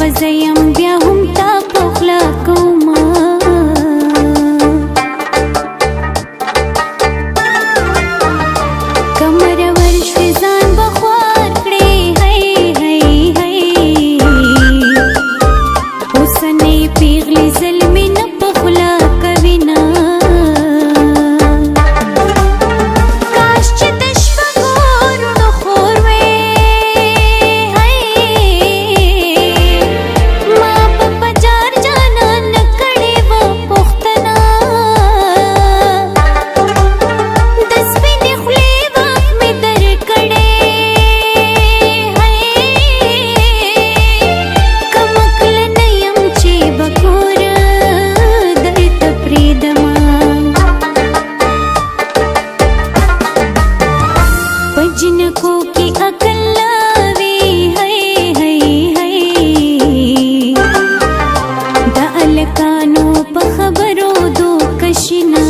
خزیم بیا هم تا پخلا کوما کمر ورشوی ځان بخوار کړې هی هی هی اوسنۍ پیغلې ظلمې نه پخلا کوي نه کاش چې د شپږو وروڼو خور وې ما په بجار جانان کړې وه پوښتنه د سپینې خولې واک مې درکړې کمکله نه یم چې به کور درته پرېږدمه په جنکو کې عقل نه وي هی هی هی د هلکانو په خبرو دوکشي نه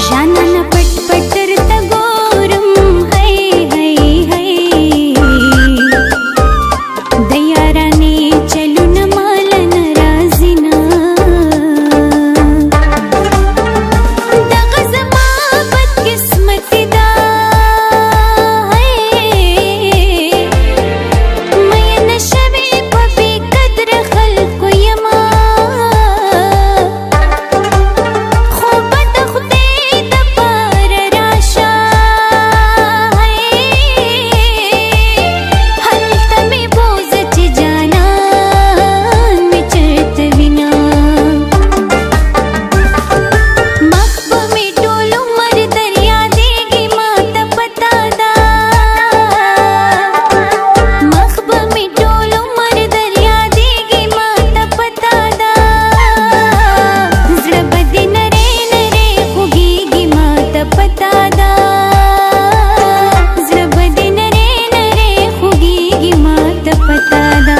ژانانه پټ پټ درته ګورم هی هی هی د یارانې چلونه ماله نه راځي نه دغه زما بدقسمتي ده مینه شوې په بې قدره خلکو یمه خو به د خدای دپاره راشه هلته مې بوځه چې جانان مې چېرته وینه مخ به مې ټول عمر دریادېږي ماته پته ده مخ به مې ټول عمر دریادېږي ماته پته ده زړه به دې نری نری خوږېږي ماته پته ده زړه به دې نری نری خوږېږي ماته پته ده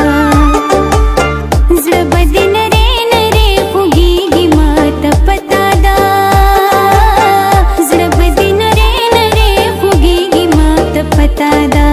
زړه به دې نری نری خوږېږي ماته پته ده زړه به دې نری نری خوږېږي ماته پته ده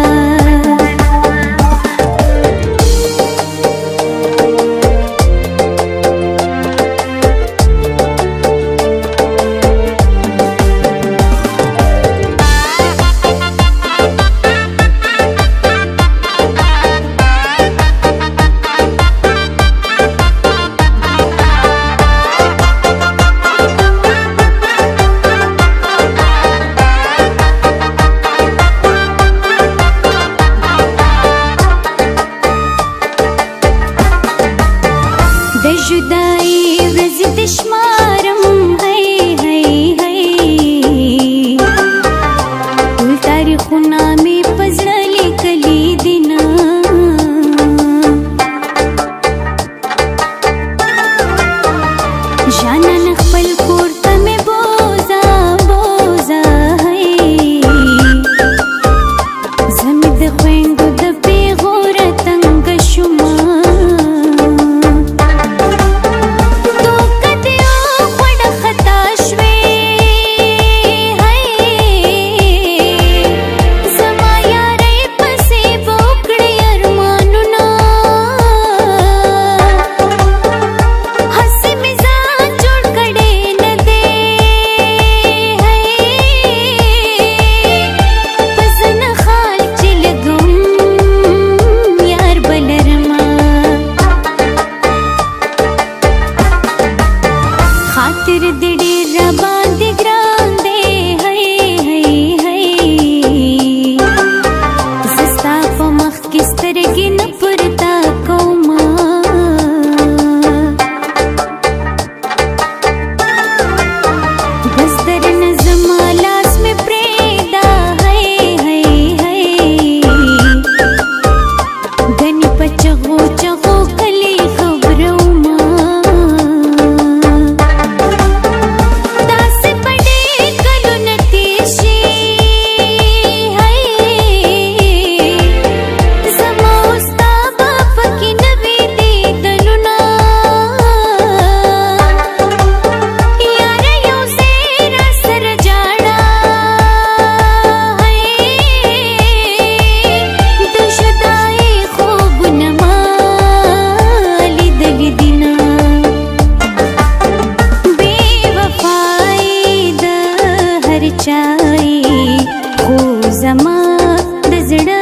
د جدایي ورځې د شمارم هی هی هی ټول تاریخونه مې په زړه لیکلي دي نه ژانانه خپل کور ته مې بوځه بوځه هی زه مې د خویندو د پیغوره تنګه شومه دوکه دې وخوړه خطا شوې زما یارۍ زړه